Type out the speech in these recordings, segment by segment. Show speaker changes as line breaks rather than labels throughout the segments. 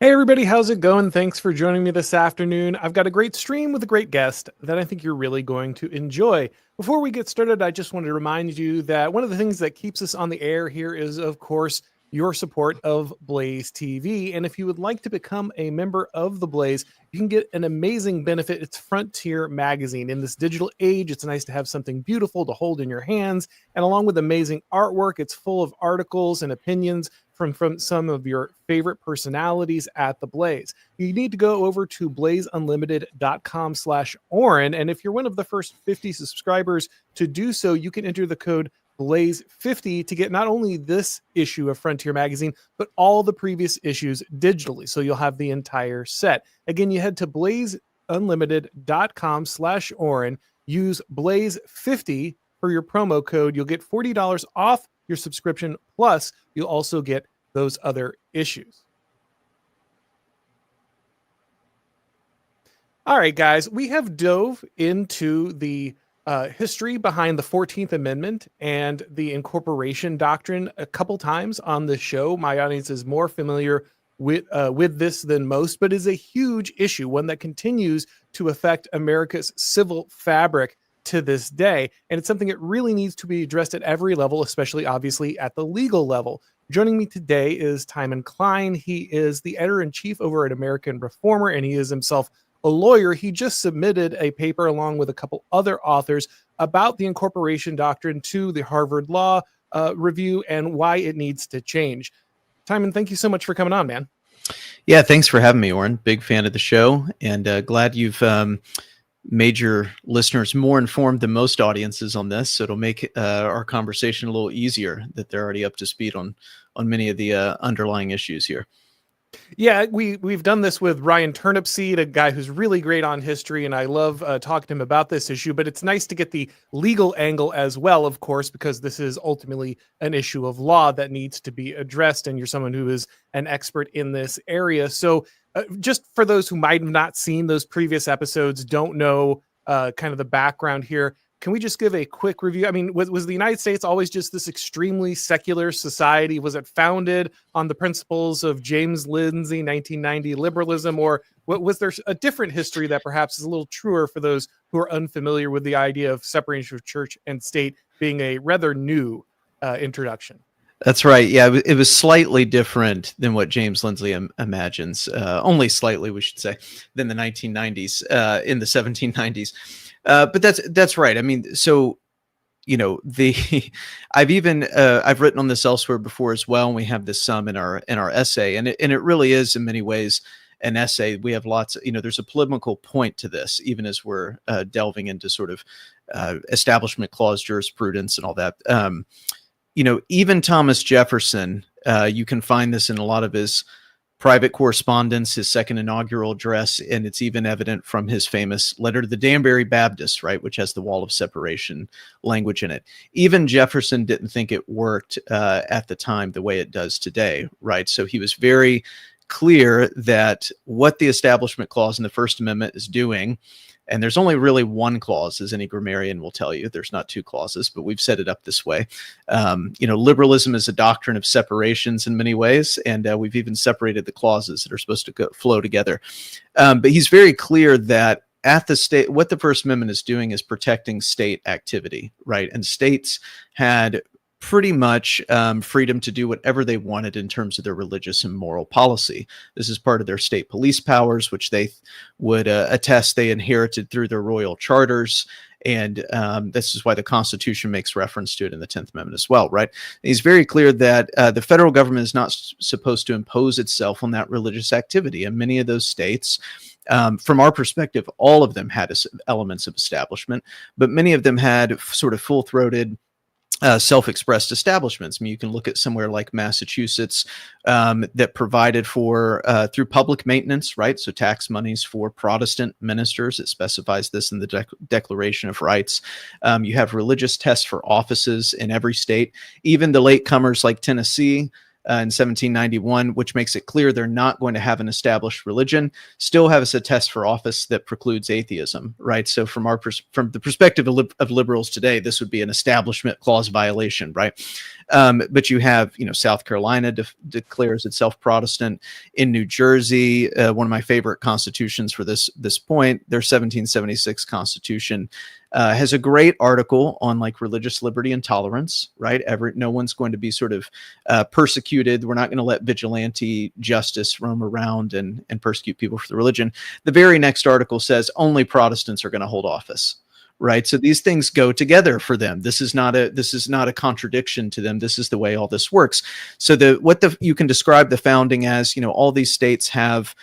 Hey everybody, how's it going? Thanks for joining me this afternoon. I've got a great stream with a great guest that I think you're really going to enjoy. Before we get started, I just wanted to remind you that one of the things that keeps us on the air here is, of course, your support of Blaze TV. And if you would like to become a member of the Blaze, you can get an amazing benefit. It's Frontier Magazine. In this digital age, it's nice to have something beautiful to hold in your hands. And along with amazing artwork, it's full of articles and opinions from some of your favorite personalities at the Blaze. You need to go over to blazeunlimited.com/Auron. And if you're one of the first 50 subscribers to do so, you can enter the code Blaze50 to get not only this issue of Frontier Magazine, but all the previous issues digitally. So you'll have the entire set. Again, you head to blazeunlimited.com/Auron, use Blaze50 for your promo code. You'll get $40 off your subscription, plus you'll also get those other issues. All right, guys, we have dove into the history behind the 14th Amendment and the incorporation doctrine a couple times on the show. My audience is more familiar with this than most, but is a huge issue, one that continues to affect America's civil fabric to this day. And it's something that really needs to be addressed at every level, especially obviously at the legal level. Joining me today is Timon Cline. He is the editor-in-chief over at American Reformer, and he is himself a lawyer. He just submitted a paper along with a couple other authors about the incorporation doctrine to the Harvard Law Review and why it needs to change. Timon, thank you so much for coming on, man.
Yeah, thanks for having me, Auron. Big fan of the show, and glad you've made your listeners more informed than most audiences on this. So it'll make our conversation a little easier that they're already up to speed on many of the underlying issues here.
Yeah, we've done this with Ryan Turnipseed, a guy who's really great on history, and I love talking to him about this issue. But it's nice to get the legal angle as well, of course, because this is ultimately an issue of law that needs to be addressed, and you're someone who is an expert in this area. So just for those who might have not seen those previous episodes, don't know kind of the background here, can we just give a quick review? I mean, was the United States always just this extremely secular society? Was it founded on the principles of James Lindsay, 1990 liberalism, or was there a different history that perhaps is a little truer for those who are unfamiliar with the idea of separation of church and state being a rather new introduction?
That's right. Yeah, it was slightly different than what James Lindsay imagines. Only slightly, we should say, than the 1990s, in the 1790s. But that's right. I mean, so I've written on this elsewhere before as well, and we have this some in our essay, and it really is in many ways an essay. We have lots. There's a polemical point to this, even as we're delving into sort of Establishment Clause jurisprudence and all that. Even Thomas Jefferson, you can find this in a lot of his private correspondence, his second inaugural address, and it's even evident from his famous letter to the Danbury Baptists, right, which has the wall of separation language in it. Even Jefferson didn't think it worked at the time the way it does today, right? So he was very clear that what the Establishment Clause in the First Amendment is doing, and there's only really one clause, as any grammarian will tell you. There's not two clauses, but we've set it up this way. Liberalism is a doctrine of separations in many ways, and we've even separated the clauses that are supposed to flow together. But he's very clear that at the state, what the First Amendment is doing is protecting state activity, right? And states had pretty much freedom to do whatever they wanted in terms of their religious and moral policy. This is part of their state police powers, which they would attest they inherited through their royal charters. And this is why the Constitution makes reference to it in the 10th Amendment as well, right? And he's very clear that the federal government is not supposed to impose itself on that religious activity. And many of those states, from our perspective, all of them had elements of establishment, but many of them had sort of full-throated self-expressed establishments. I mean, you can look at somewhere like Massachusetts that provided for through public maintenance, right? So tax monies for Protestant ministers. It specifies this in the Declaration of Rights. You have religious tests for offices in every state. Even the latecomers like Tennessee in 1791, which makes it clear they're not going to have an established religion, still has a test for office that precludes atheism, right? So from the perspective of liberals today, this would be an Establishment Clause violation, right? But you have, South Carolina declares itself Protestant. In New Jersey, one of my favorite constitutions for this point, their 1776 Constitution has a great article on like religious liberty and tolerance, right? No one's going to be sort of persecuted. We're not going to let vigilante justice roam around and persecute people for the religion. The very next article says only Protestants are going to hold office. Right. So these things go together for them. This is not a contradiction to them. This is the way all this works. So you can describe the founding as, all these states have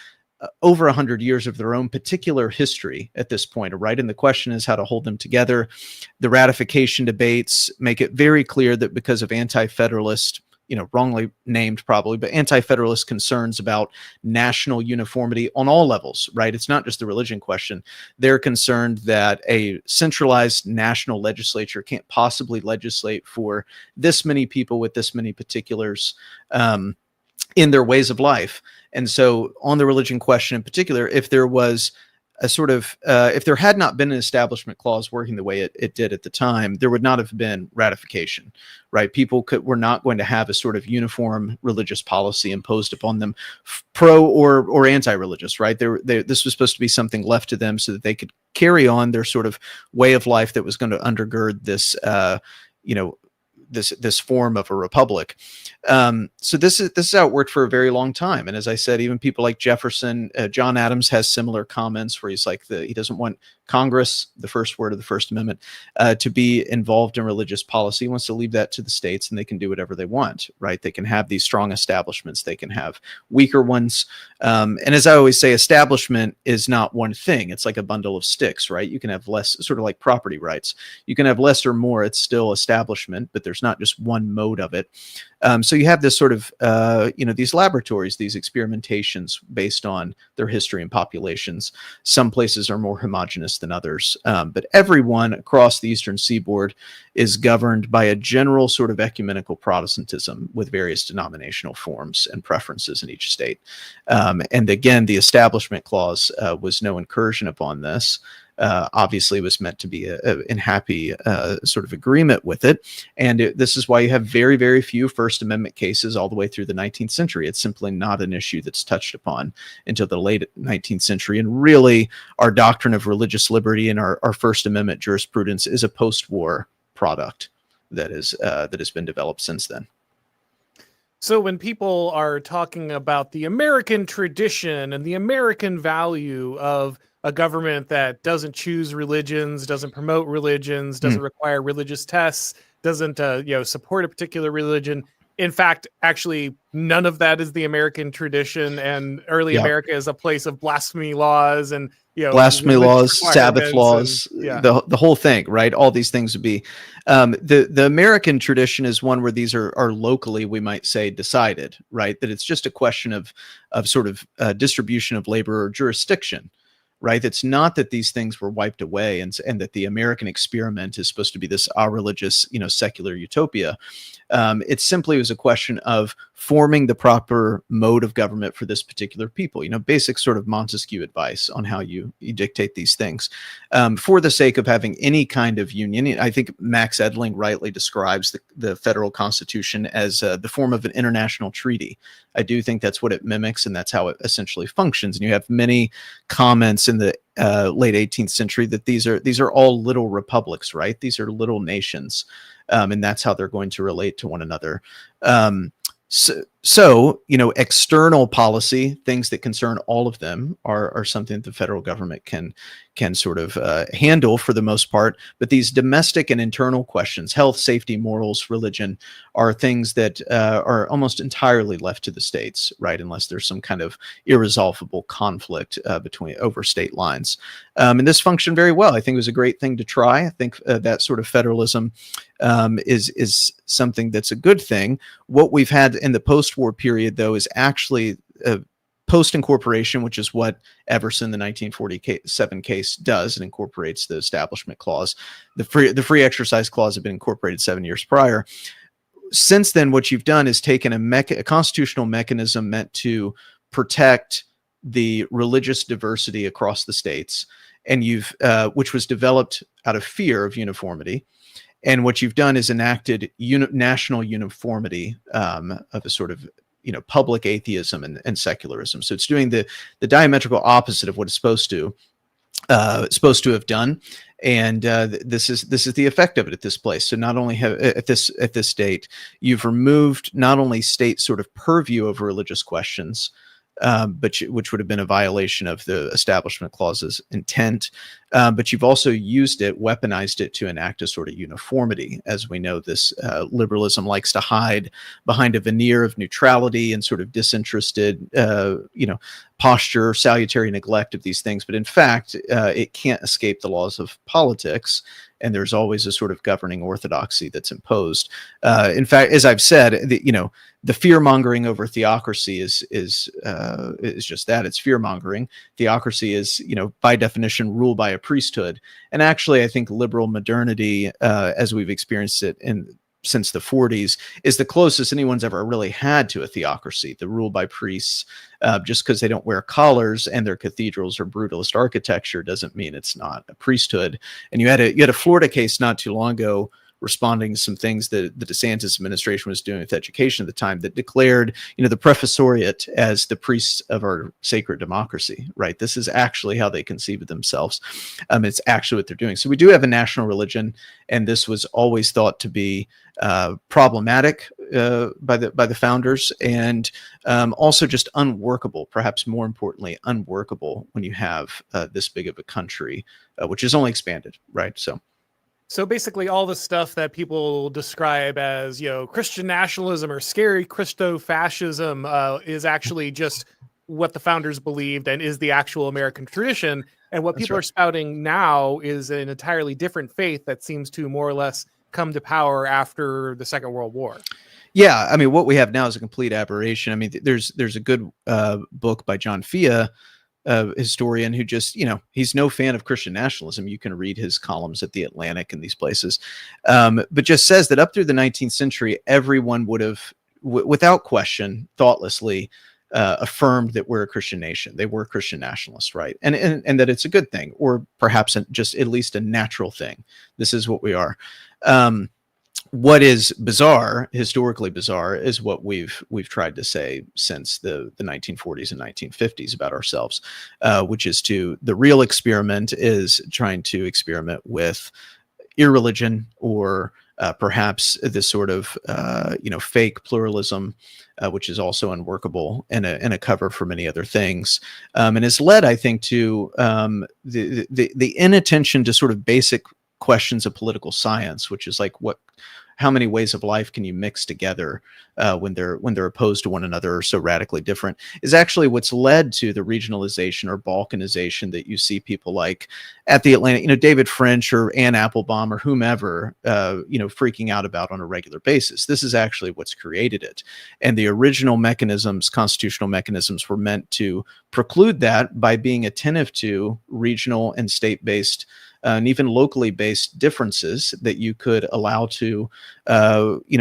over 100 years of their own particular history at this point, right? And the question is how to hold them together. The ratification debates make it very clear that because of anti-federalist, wrongly named probably, but anti-federalist concerns about national uniformity on all levels, right? It's not just the religion question. They're concerned that a centralized national legislature can't possibly legislate for this many people with this many particulars in their ways of life. And so on the religion question in particular, if there was a sort of, if there had not been an establishment clause working the way it did at the time, there would not have been ratification, right? People were not going to have a sort of uniform religious policy imposed upon them, pro or anti-religious, right? This was supposed to be something left to them so that they could carry on their sort of way of life that was going to undergird this, this form of a republic. So this is how it worked for a very long time. And as I said, even people like Jefferson, John Adams has similar comments where he's like he doesn't want Congress, the first word of the First Amendment, to be involved in religious policy. He wants to leave that to the states and they can do whatever they want, right? They can have these strong establishments. They can have weaker ones. And as I always say, establishment is not one thing. It's like a bundle of sticks, right? You can have less, sort of like property rights. You can have less or more. It's still establishment, but there's not just one mode of it. So you have this sort of, these laboratories, these experimentations based on their history and populations. Some places are more homogenous than others, but everyone across the Eastern Seaboard is governed by a general sort of ecumenical Protestantism with various denominational forms and preferences in each state. And again, the Establishment Clause was no incursion upon this. Obviously, it was meant to be in happy sort of agreement with it. And this is why you have very, very few First Amendment cases all the way through the 19th century. It's simply not an issue that's touched upon until the late 19th century. And really, our doctrine of religious liberty and our First Amendment jurisprudence is a post-war product that has been developed since then.
So when people are talking about the American tradition and the American value of a government that doesn't choose religions, doesn't promote religions, doesn't require religious tests, doesn't support a particular religion. In fact, actually, none of that is the American tradition, and early America is a place of blasphemy laws and
blasphemy laws, Sabbath laws, the whole thing, right? All these things would be the American tradition is one where these are locally, we might say, decided, right? That it's just a question of sort of distribution of labor or jurisdiction. Right. It's not that these things were wiped away and that the American experiment is supposed to be this religious, secular utopia. It simply was a question of forming the proper mode of government for this particular people, basic sort of Montesquieu advice on how you dictate these things for the sake of having any kind of union. I think Max Edling rightly describes the federal constitution as the form of an international treaty. I do think that's what it mimics, and that's how it essentially functions. And you have many comments in the late 18th century that these are all little republics, right? These are little nations, and that's how they're going to relate to one another. So external policy, things that concern all of them, are something that the federal government can sort of handle for the most part. But these domestic and internal questions, health, safety, morals, religion, are things that are almost entirely left to the states, right? Unless there's some kind of irresolvable conflict over state lines. And this functioned very well. I think it was a great thing to try. I think that sort of federalism is something that's a good thing. What we've had in the post-war period, though, is actually post-incorporation, which is what Everson, the 1947 case, does. It incorporates the Establishment Clause. The free exercise clause had been incorporated 7 years prior. Since then, what you've done is taken a constitutional mechanism meant to protect the religious diversity across the states, and which was developed out of fear of uniformity. And what you've done is enacted national uniformity of a sort of public atheism and secularism. So it's doing the diametrical opposite of what it's supposed to have done. And this is the effect of it at this place. So not only have at this date, you've removed not only state sort of purview over religious questions, which would have been a violation of the Establishment Clause's intent, but you've also used it, weaponized it to enact a sort of uniformity. As we know, this liberalism likes to hide behind a veneer of neutrality and sort of disinterested, posture, salutary neglect of these things. But in fact, it can't escape the laws of politics, and there's always a sort of governing orthodoxy that's imposed. In fact, as I've said, the fear mongering over theocracy is just that. It's fear mongering. Theocracy is, by definition, ruled by a priesthood. And actually, I think liberal modernity, as we've experienced it since the 40s, is the closest anyone's ever really had to a theocracy. The rule by priests, just because they don't wear collars and their cathedrals are brutalist architecture, doesn't mean it's not a priesthood. And you had a Florida case not too long ago, responding to some things that the DeSantis administration was doing with education at the time, that declared, the professoriate as the priests of our sacred democracy, right? This is actually how they conceive of themselves. It's actually what they're doing. So we do have a national religion, and this was always thought to be problematic by the founders, and also just unworkable, perhaps more importantly, unworkable when you have this big of a country, which is only expanded, right? So
basically all the stuff that people describe as, Christian nationalism or scary Christo-fascism is actually just what the founders believed and is the actual American tradition. And what people are spouting now is an entirely different faith that seems to more or less come to power after the Second World War.
Yeah, I mean, what we have now is a complete aberration. I mean, there's a good book by John Fia, historian, who just, he's no fan of Christian nationalism. You can read his columns at The Atlantic and these places, but just says that up through the 19th century, everyone would have, without question, thoughtlessly affirmed that we're a Christian nation. They were Christian nationalists, right? And that it's a good thing, or perhaps just at least a natural thing. This is what we are. What is bizarre, historically bizarre, is what we've tried to say since the 1940s and 1950s about ourselves, which is the real experiment is trying to experiment with irreligion, or perhaps this sort of fake pluralism, which is also unworkable and a cover for many other things, and has led, I think, to the inattention to sort of basic questions of political science, which is like how many ways of life can you mix together when they're opposed to one another or so radically different, is actually what's led to the regionalization or balkanization that you see people like at the Atlantic, David French or Ann Applebaum or whomever, freaking out about on a regular basis. This is actually what's created it. And the original mechanisms, constitutional mechanisms, were meant to preclude that by being attentive to regional and state-based and even locally based differences that you could allow to,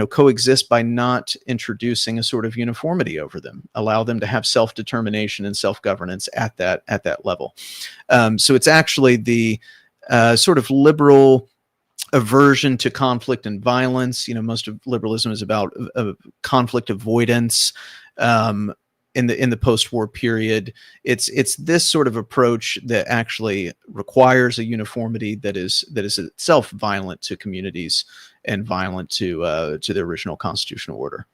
coexist by not introducing a sort of uniformity over them. Allow them to have self-determination and self-governance at that level. So it's actually the sort of liberal aversion to conflict and violence. Most of liberalism is about conflict avoidance. In the post-war period, it's this sort of approach that actually requires a uniformity that is itself violent to communities and violent to the original constitutional order.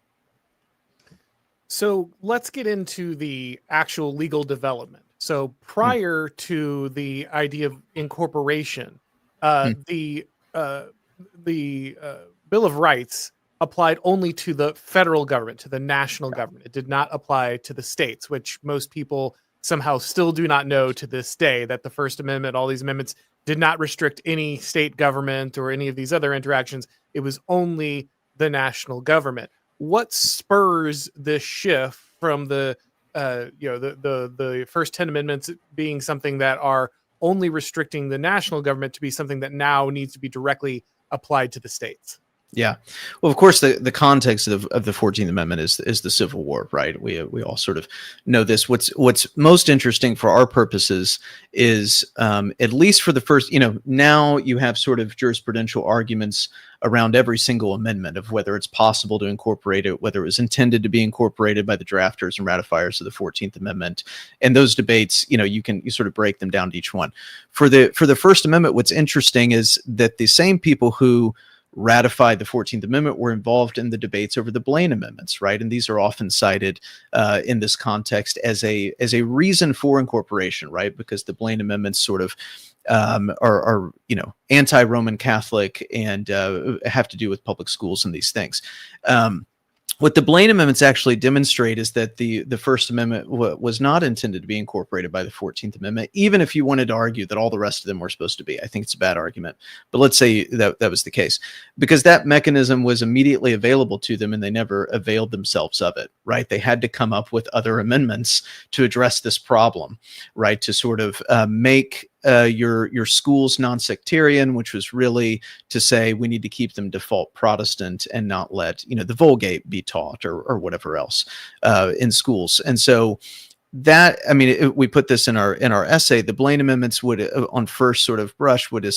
So let's get into the actual legal development. So prior to the idea of incorporation, the Bill of Rights applied only to the federal government, to the national government. It did not apply to the states, which most people somehow still do not know to this day, that the First Amendment, all these amendments, did not restrict any state government or any of these other interactions. It was only the national government. What spurs this shift from the first 10 amendments being something that are only restricting the national government to be something that now needs to be directly applied to the states?
Yeah. Well, of course, the context of the 14th Amendment is the Civil War, right? We all sort of know this. What's most interesting for our purposes is, at least for the first, now you have sort of jurisprudential arguments around every single amendment of whether it's possible to incorporate it, whether it was intended to be incorporated by the drafters and ratifiers of the 14th Amendment. And those debates, you sort of break them down to each one. For the First Amendment, what's interesting is that the same people who ratified the 14th Amendment were involved in the debates over the Blaine Amendments, right? And these are often cited in this context as a reason for incorporation, right? Because the Blaine Amendments sort of are anti-Roman Catholic and have to do with public schools and these things. What the Blaine Amendments actually demonstrate is that the First Amendment was not intended to be incorporated by the 14th Amendment, even if you wanted to argue that all the rest of them were supposed to be. I think it's a bad argument, but let's say that was the case, because that mechanism was immediately available to them and they never availed themselves of it, right? They had to come up with other amendments to address this problem, right? To sort of make your schools non-sectarian, which was really to say we need to keep them default Protestant and not let the Vulgate be taught or whatever else in schools. And so that, we put this in our essay. The Blaine Amendments would, on first sort of brush, would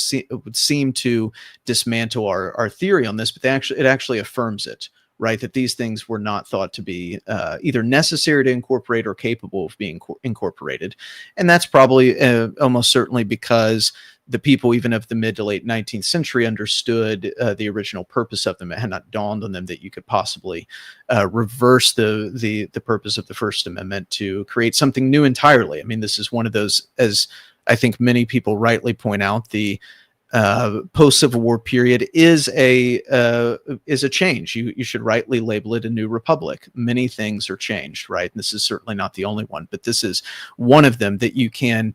seem to dismantle our theory on this, but it actually affirms it. Right, that these things were not thought to be either necessary to incorporate or capable of being incorporated. And that's probably almost certainly because the people, even of the mid to late 19th century, understood the original purpose of them. It had not dawned on them that you could possibly reverse the purpose of the First Amendment to create something new entirely. This is one of those, as I think many people rightly point out, the post-Civil War period is a change. You should rightly label it a new republic. Many things are changed, right? And this is certainly not the only one, but this is one of them that you can.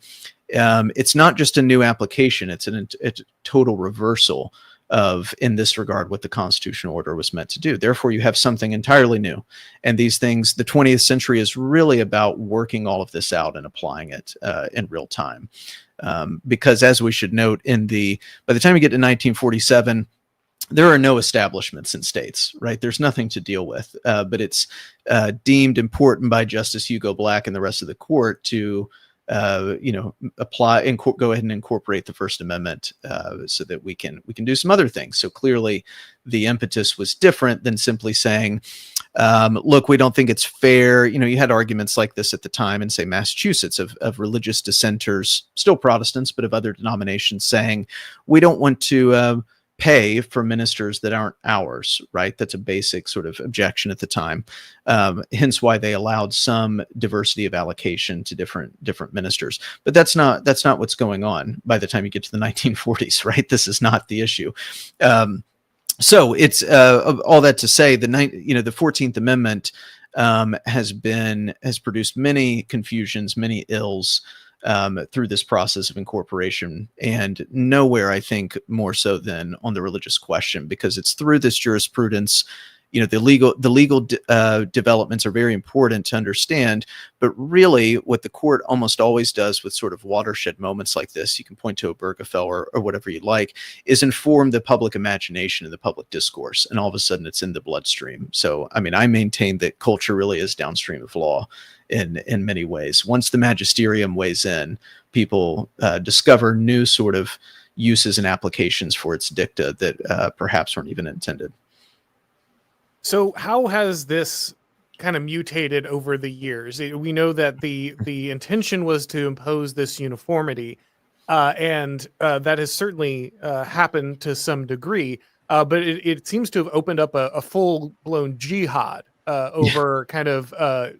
It's not just a new application; it's a total reversal of, in this regard, what the constitutional order was meant to do. Therefore, you have something entirely new. And these things, the 20th century is really about working all of this out and applying it in real time. Because, as we should note, by the time you get to 1947, there are no establishments in states, right? There's nothing to deal with, but it's deemed important by Justice Hugo Black and the rest of the court to apply and go ahead and incorporate the First Amendment so that we can do some other things. So clearly the impetus was different than simply saying, look, we don't think it's fair. You had arguments like this at the time in, say, Massachusetts of religious dissenters, still Protestants, but of other denominations, saying we don't want to pay for ministers that aren't ours, right? That's a basic sort of objection at the time. Hence why they allowed some diversity of allocation to different ministers. But that's not what's going on by the time you get to the 1940s, right? This is not the issue. So it's all that to say, the 14th Amendment has produced many confusions, many ills through this process of incorporation, and nowhere, I think, more so than on the religious question, because it's through this jurisprudence. The legal developments are very important to understand, but really what the court almost always does with sort of watershed moments like this, you can point to Obergefell or whatever you like, is inform the public imagination and the public discourse, and all of a sudden it's in the bloodstream. So, I maintain that culture really is downstream of law in many ways. Once the magisterium weighs in, people discover new sort of uses and applications for its dicta that perhaps weren't even intended.
So how has this kind of mutated over the years? We know that the intention was to impose this uniformity, and that has certainly happened to some degree, but it seems to have opened up a full-blown jihad over kind of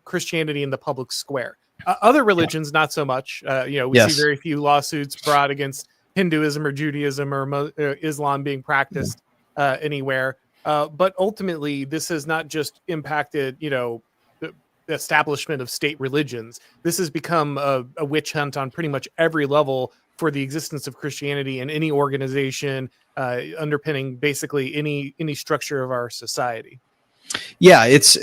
Christianity in the public square. Other religions, not so much. We see very few lawsuits brought against Hinduism or Judaism or Islam being practiced anywhere. But ultimately, this has not just impacted, the establishment of state religions. This has become a witch hunt on pretty much every level for the existence of Christianity in any organization, underpinning basically any structure of our society.
Yeah, it's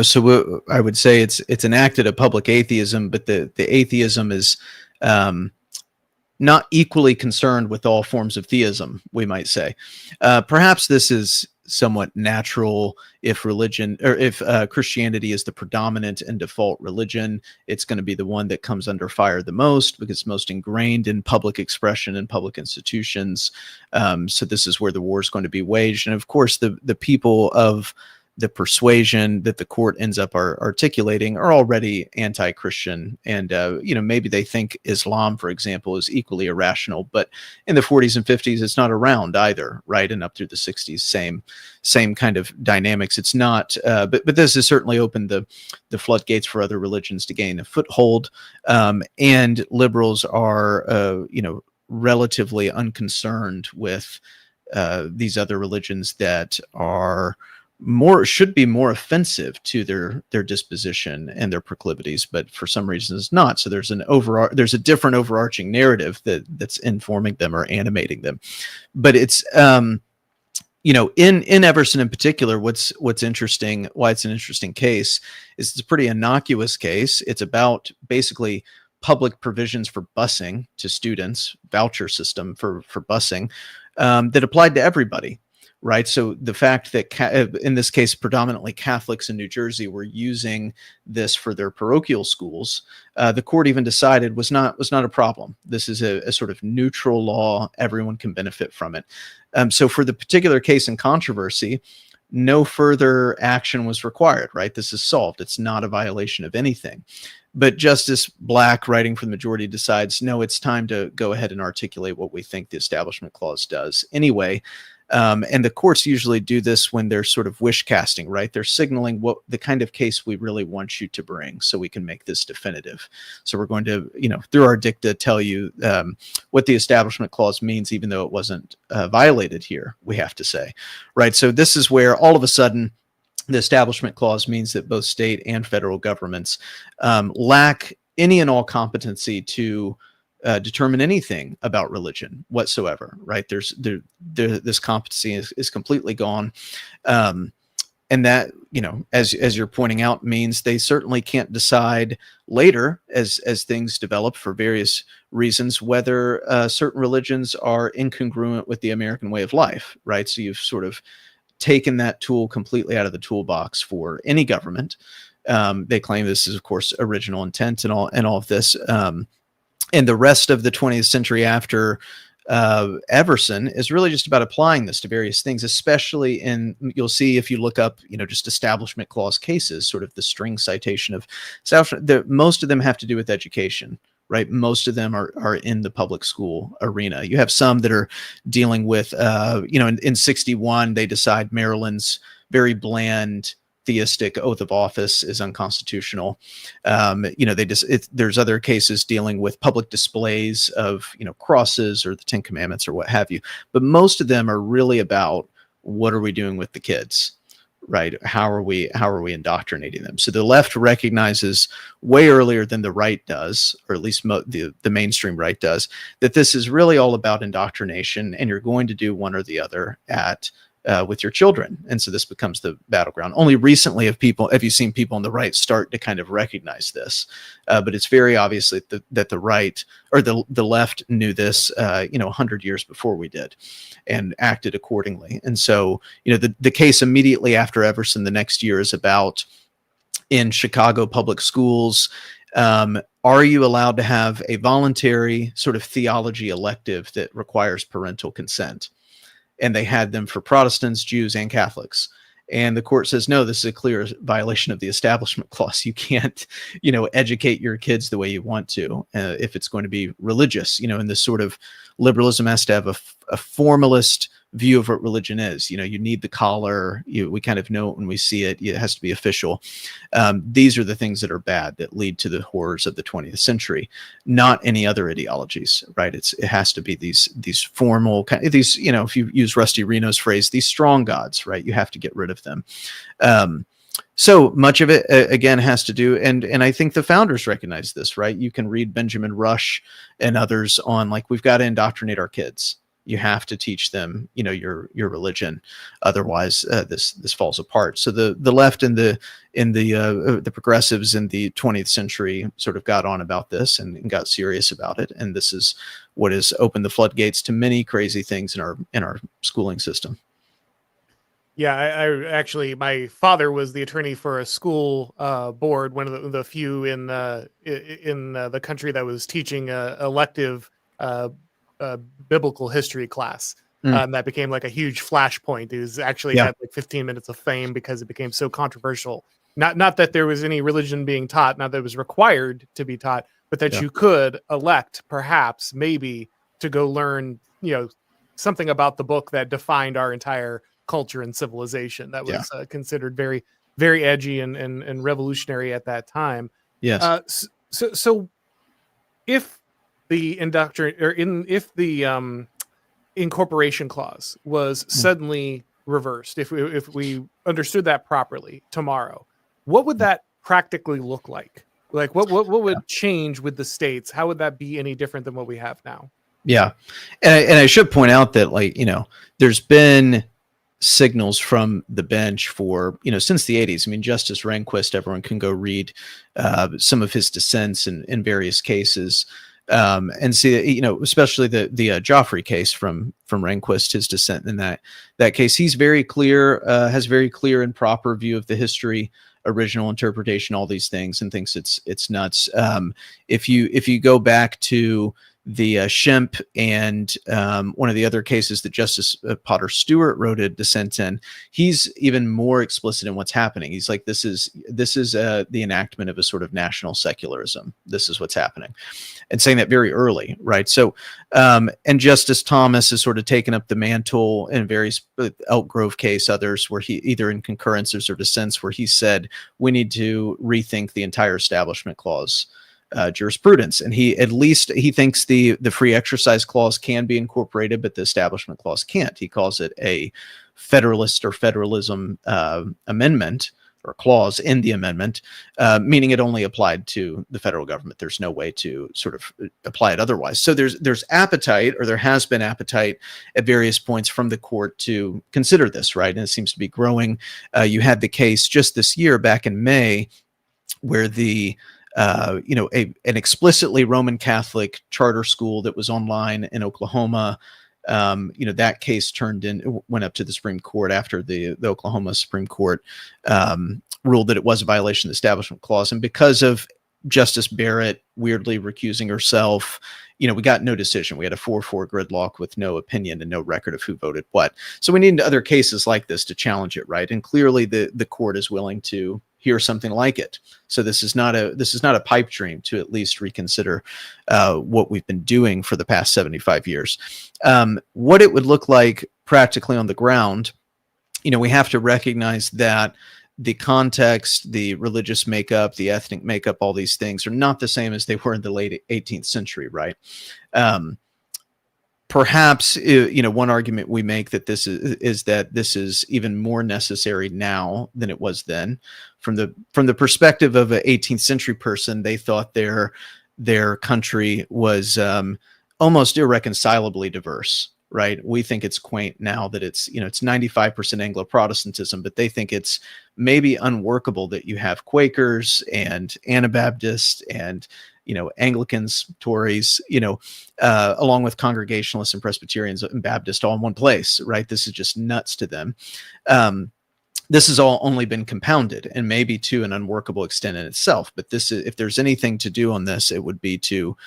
so I would say it's enacted a public atheism, but the atheism is not equally concerned with all forms of theism, we might say. Perhaps this is somewhat natural. If religion, or if Christianity is the predominant and default religion, it's going to be the one that comes under fire the most, because it's most ingrained in public expression and public institutions. So this is where the war is going to be waged. And of course, the people of the persuasion that the court ends up articulating are already anti-Christian, and maybe they think Islam, for example, is equally irrational. But in the 40s and 50s, it's not around either, right? And up through the 60s, same kind of dynamics. It's not, but this has certainly opened the floodgates for other religions to gain a foothold, and liberals are, relatively unconcerned with these other religions that should be more offensive to their disposition and their proclivities, but for some reason it's not. So there's a different overarching narrative that's informing them or animating them. But it's in Everson in particular, what's interesting, why it's an interesting case, is it's a pretty innocuous case. It's about basically public provisions for busing to students, voucher system for busing, that applied to everybody. Right. So the fact that in this case, predominantly Catholics in New Jersey were using this for their parochial schools, the court even decided was not a problem. This is a sort of neutral law. Everyone can benefit from it. So for the particular case in controversy, no further action was required. Right. This is solved. It's not a violation of anything. But Justice Black, writing for the majority, decides, no, it's time to go ahead and articulate what we think the Establishment Clause does anyway. And the courts usually do this when they're sort of wish casting, right? They're signaling what the kind of case we really want you to bring so we can make this definitive. So we're going to, through our dicta, tell you what the Establishment Clause means, even though it wasn't violated here, we have to say, right? So this is where all of a sudden the Establishment Clause means that both state and federal governments lack any and all competency to determine anything about religion whatsoever, right? This competency is completely gone. And that, as you're pointing out, means they certainly can't decide later as things develop for various reasons, whether certain religions are incongruent with the American way of life, right? So you've sort of taken that tool completely out of the toolbox for any government. They claim this is, of course, original intent and all of this. And the rest of the 20th century after Everson is really just about applying this to various things, especially you'll see if you look up, just Establishment Clause cases, sort of the string citation of establishment. Most of them have to do with education, right? Most of them are in the public school arena. You have some that are dealing with, in 61, they decide Maryland's very bland theistic oath of office is unconstitutional. There's other cases dealing with public displays of, crosses or the Ten Commandments or what have you. But most of them are really about what are we doing with the kids, right? How are we indoctrinating them? So the left recognizes way earlier than the right does, or at least the mainstream right does, that this is really all about indoctrination, and you're going to do one or the other with your children. And so this becomes the battleground. Only recently have you seen people on the right start to kind of recognize this, but it's very obvious that the right or the left knew this 100 years before we did and acted accordingly. And so the case immediately after Everson the next year is about, in Chicago public schools, are you allowed to have a voluntary sort of theology elective that requires parental consent? And they had them for Protestants, Jews, and Catholics. And the court says, no, this is a clear violation of the Establishment Clause. You can't, educate your kids the way you want to if it's going to be religious. And this sort of liberalism has to have a formalist view of what religion is. You need the collar. We kind of know it when we see it. It has to be official. These are the things that are bad that lead to the horrors of the 20th century, not any other ideologies, right? It has to be these formal these, if you use Rusty Reno's phrase, these strong gods, right? You have to get rid of them. So much of it, again, has to do, and I think the founders recognize this, right? You can read Benjamin Rush and others on, we've got to indoctrinate our kids. You have to teach them, your religion. Otherwise, this falls apart. So the left and the progressives in the 20th century sort of got on about this and got serious about it. And this is what has opened the floodgates to many crazy things in our schooling system.
Yeah, I actually, my father was the attorney for a school board, one of the few in the country that was teaching a elective uh, uh, biblical history class.
Mm,
That became like a huge flashpoint. It was actually
yeah,
had like 15 minutes of fame because it became so controversial. Not that there was any religion being taught, not that it was required to be taught, but that
yeah,
you could elect, perhaps, maybe, to go learn, something about the book that defined our entire culture and civilization that
yeah,
was considered very, very edgy and revolutionary at that time.
yes.
So if the if the incorporation clause was
Mm,
suddenly reversed, if we understood that properly tomorrow, what would
mm,
that practically look like? Like what
yeah.
would change with the states? How would that be any different than what we have now?
Yeah. And I should point out that, like, there's been signals from the bench for, since the 80s. I mean, Justice Rehnquist, everyone can go read some of his dissents in various cases, and see, especially the Joffrey case from Rehnquist, his dissent in that case. He's very clear, has very clear and proper view of the history, original interpretation, all these things, and thinks it's nuts. If you go back to the Shemp and one of the other cases that Justice Potter Stewart wrote a dissent in, he's even more explicit in what's happening. He's like, this is the enactment of a sort of national secularism. This is what's happening, and saying that very early, right? So, and Justice Thomas has sort of taken up the mantle in various Elk Grove case, others where he either in concurrences or dissents where he said we need to rethink the entire Establishment Clause jurisprudence, and he thinks the free exercise clause can be incorporated, but the Establishment Clause can't. He calls it a federalist or federalism amendment or clause in the amendment, meaning it only applied to the federal government. There's no way to sort of apply it otherwise. So there's appetite, or there has been appetite at various points from the court to consider this, right? And it seems to be growing. You had the case just this year, back in May, where an explicitly Roman Catholic charter school that was online in Oklahoma, that case went up to the Supreme Court after the Oklahoma Supreme Court ruled that it was a violation of the Establishment Clause. And because of Justice Barrett weirdly recusing herself, we got no decision. We had a 4-4 gridlock with no opinion and no record of who voted what. So we need other cases like this to challenge it, right? And clearly the court is willing to hear something like it. So this is not a pipe dream to at least reconsider what we've been doing for the past 75 years. What it would look like practically on the ground, we have to recognize that the context, the religious makeup, the ethnic makeup, all these things are not the same as they were in the late 18th century, right? Perhaps, one argument we make that this is even more necessary now than it was then. From the perspective of an 18th century person, they thought their country was almost irreconcilably diverse, right? We think it's quaint now that it's 95% Anglo-Protestantism, but they think it's maybe unworkable that you have Quakers and Anabaptists and Anglicans, Tories, along with Congregationalists and Presbyterians and Baptists all in one place, right? This is just nuts to them. This has all only been compounded, and maybe to an unworkable extent in itself. But if there's anything to do on this, it would be to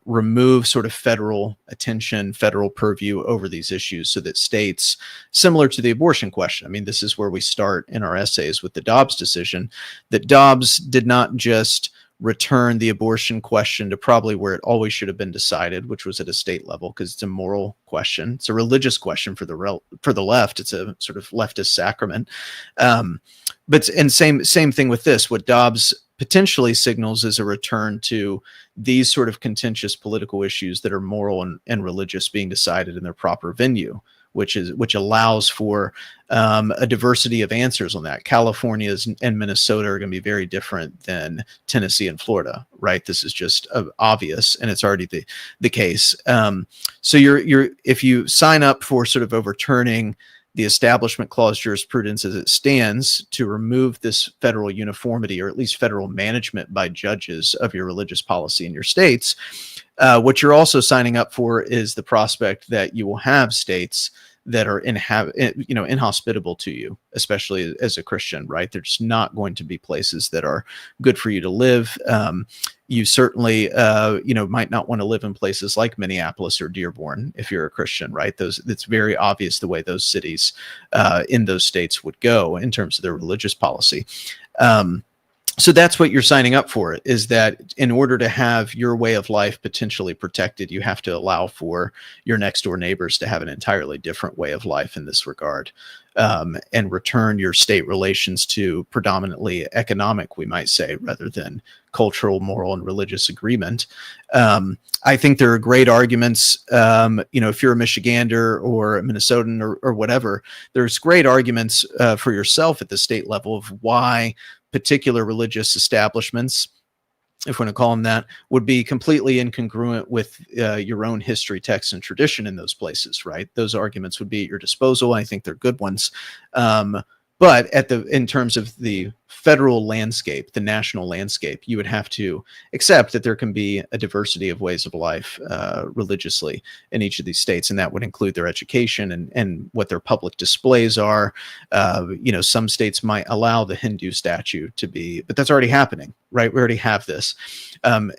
remove sort of federal attention, federal purview over these issues, so that states, similar to the abortion question, I mean, this is where we start in our essays with the Dobbs decision, that Dobbs did not just return the abortion question to probably where it always should have been decided, which was at a state level, because it's a moral question. It's a religious question for the left. It's a sort of leftist sacrament. And same thing with this. What Dobbs potentially signals is a return to these sort of contentious political issues that are moral and religious being decided in their proper venue, which allows for a diversity of answers on that. California and Minnesota are going to be very different than Tennessee and Florida, right? This is just obvious, and it's already the case. So if you sign up for sort of overturning the Establishment Clause jurisprudence as it stands to remove this federal uniformity, or at least federal management by judges of your religious policy in your states, what you're also signing up for is the prospect that you will have states that are inhospitable to you, especially as a Christian, right? They're just not going to be places that are good for you to live. You certainly, might not want to live in places like Minneapolis or Dearborn if you're a Christian, right? It's very obvious the way those cities in those states would go in terms of their religious policy. So that's what you're signing up for, is that in order to have your way of life potentially protected, you have to allow for your next door neighbors to have an entirely different way of life in this regard, and return your state relations to predominantly economic, we might say, rather than cultural, moral, and religious agreement. I think there are great arguments, if you're a Michigander or a Minnesotan or whatever, there's great arguments for yourself at the state level of why particular religious establishments, if we want to call them that, would be completely incongruent with your own history, text, and tradition in those places, right? Those arguments would be at your disposal. I think they're good ones. But in terms of the federal landscape, the national landscape, you would have to accept that there can be a diversity of ways of life religiously in each of these states, and that would include their education and what their public displays are. Some states might allow the Hindu statue to be, but that's already happening, right? We already have this.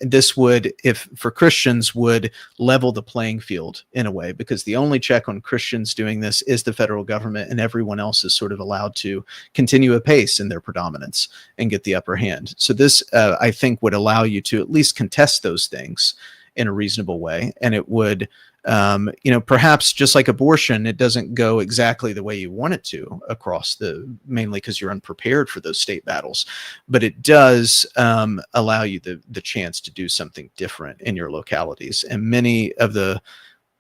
This would, if for Christians, would level the playing field in a way, because the only check on Christians doing this is the federal government, and everyone else is sort of allowed to continue apace in their predominance and get the upper hand. So this, I think, would allow you to at least contest those things in a reasonable way. And it would, perhaps just like abortion, it doesn't go exactly the way you want it to mainly because you're unprepared for those state battles, but it does allow you the chance to do something different in your localities. And many of the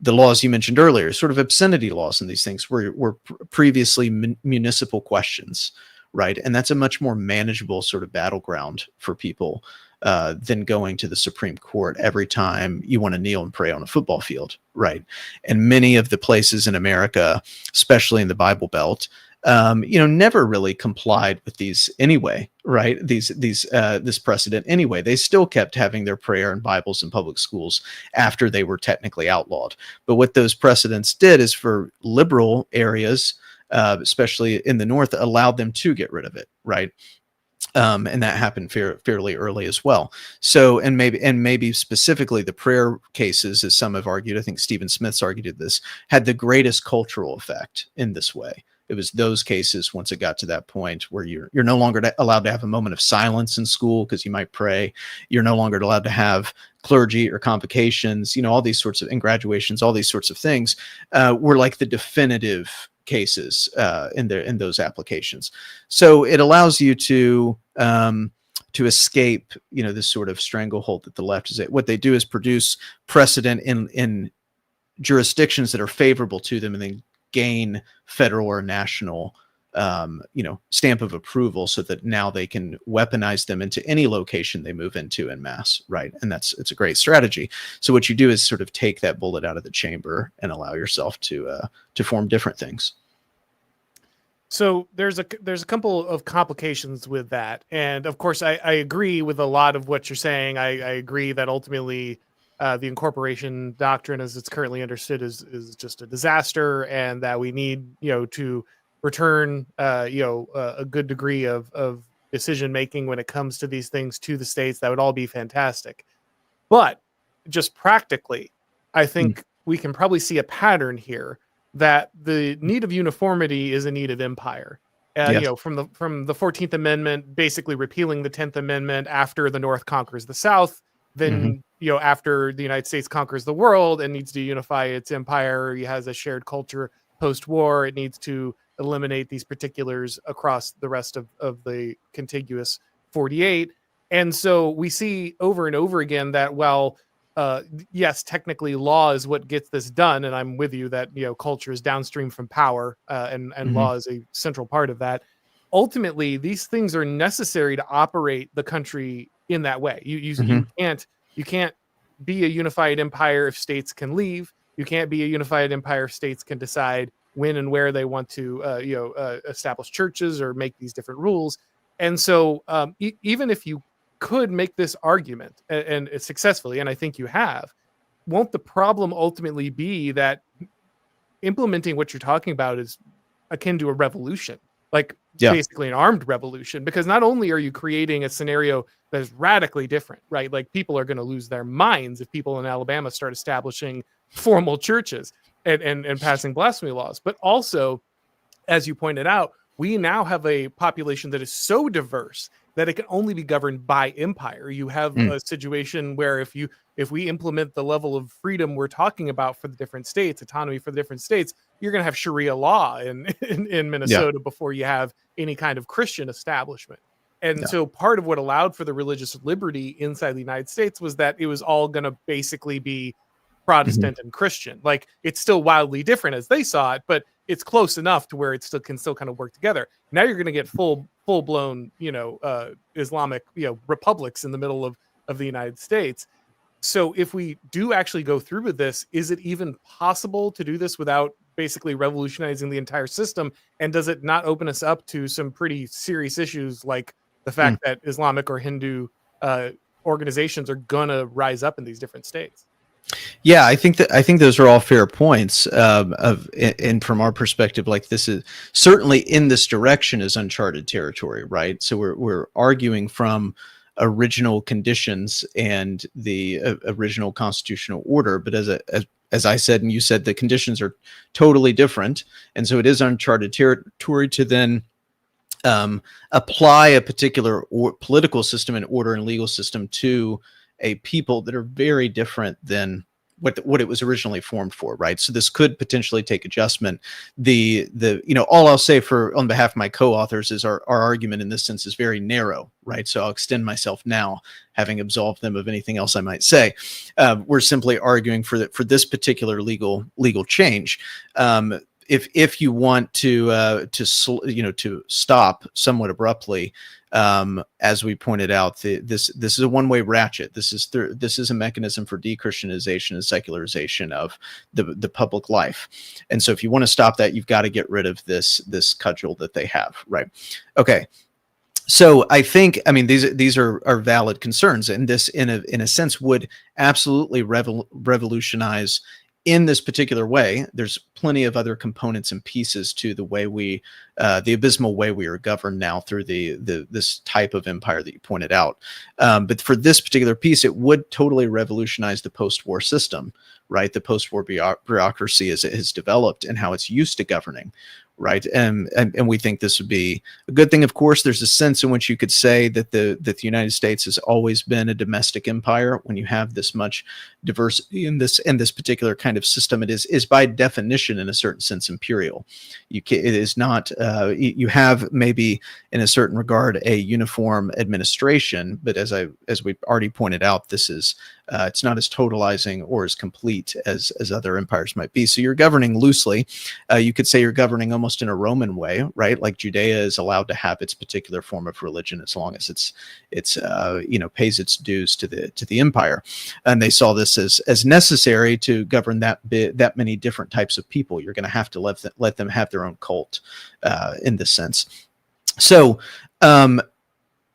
laws you mentioned earlier, sort of obscenity laws and these things, were previously municipal questions, right? And that's a much more manageable sort of battleground for people than going to the Supreme Court every time you want to kneel and pray on a football field, right? And many of the places in America, especially in the Bible Belt, never really complied with these anyway, right? This precedent anyway. They still kept having their prayer and Bibles in public schools after they were technically outlawed. But what those precedents did is, for liberal areas, especially in the North, allowed them to get rid of it, right? And that happened fairly early as well. So, and maybe specifically the prayer cases, as some have argued, I think Stephen Smith's argued this, had the greatest cultural effect in this way. It was those cases, once it got to that point where you're no longer allowed to have a moment of silence in school because you might pray. You're no longer allowed to have clergy or convocations, all these sorts of, and graduations, all these sorts of things were like the definitive cases in those applications. So it allows you to escape, this sort of stranglehold that the left is at. What they do is produce precedent in jurisdictions that are favorable to them, and then gain federal or national stamp of approval, so that now they can weaponize them into any location they move into en masse, right? And it's a great strategy. So what you do is sort of take that bullet out of the chamber and allow yourself to form different things.
So there's a couple of complications with that, and of course I agree with a lot of what you're saying. I agree that ultimately the incorporation doctrine, as it's currently understood, is just a disaster, and that we need to return a good degree of decision making when it comes to these things to the states. That would all be fantastic. But just practically, I think we can probably see a pattern here, that the need of uniformity is a need of empire.
Yes.
From the 14th Amendment, basically repealing the 10th Amendment after the North conquers the South, then after the United States conquers the world and needs to unify its empire, it has a shared culture post-war. It needs to eliminate these particulars across the rest of the contiguous 48. And so we see over and over again that while yes, technically law is what gets this done, and I'm with you that culture is downstream from power, and law is a central part of that. Ultimately, these things are necessary to operate the country in that way. You can't be a unified empire if states can leave. You can't be a unified empire if states can decide when and where they want to establish churches or make these different rules. And so even if you could make this argument and successfully, and I think you have, won't the problem ultimately be that implementing what you're talking about is akin to a revolution, like
Yeah.
basically an armed revolution, because not only are you creating a scenario that is radically different, right? Like people are going to lose their minds if people in Alabama start establishing formal churches and passing blasphemy laws, but also, as you pointed out, we now have a population that is so diverse that it can only be governed by empire. You have
Mm.
a situation where if we implement the level of freedom we're talking about for the different states, autonomy for the different states, you're going to have Sharia law in Minnesota before you have any kind of Christian establishment. And so part of what allowed for the religious liberty inside the United States was that it was all going to basically be Protestant and Christian. Like it's still wildly different as they saw it, but it's close enough to where it still can kind of work together. Now you're going to get full blown, Islamic, republics in the middle of the United States. So if we do actually go through with this, is it even possible to do this without basically revolutionizing the entire system? And does it not open us up to some pretty serious issues, like the fact that Islamic or Hindu organizations are gonna rise up in these different states?
Yeah, I think those are all fair points. And from our perspective, like this is certainly in this direction is uncharted territory, right? So we're arguing from original conditions and the original constitutional order, but as I said and you said, the conditions are totally different, and so it is uncharted territory to then apply a particular political system and order and legal system to a people that are very different than what it was originally formed for, right? So this could potentially take adjustment. All I'll say on behalf of my co-authors is our argument in this sense is very narrow, right? So I'll extend myself now, having absolved them of anything else I might say. We're simply arguing for this particular legal change. If you want to stop somewhat abruptly, as we pointed out, this is a one-way ratchet. This is a mechanism for de-Christianization and secularization of the public life. And so if you want to stop that, you've got to get rid of this cudgel that they have, right? Okay. So I think, these are valid concerns, and this in a sense would absolutely revolutionize in this particular way. There's plenty of other components and pieces to the way the abysmal way we are governed now through this type of empire that you pointed out. But for this particular piece, it would totally revolutionize the post-war system, right? The post-war bureaucracy as it has developed and how it's used to governing, right? And we think this would be a good thing. Of course, there's a sense in which you could say that the United States has always been a domestic empire. When you have this much diversity in this particular kind of system, it is by definition, in a certain sense, imperial. It is not. You have maybe in a certain regard a uniform administration, but as we've already pointed out, this is it's not as totalizing or as complete as other empires might be. So you're governing loosely. You could say you're governing almost in a Roman way, right? Like Judea is allowed to have its particular form of religion as long as it's pays its dues to the empire, and they saw this as necessary to govern that many different types of people. You're going to have to let them have their own cult in this sense. So that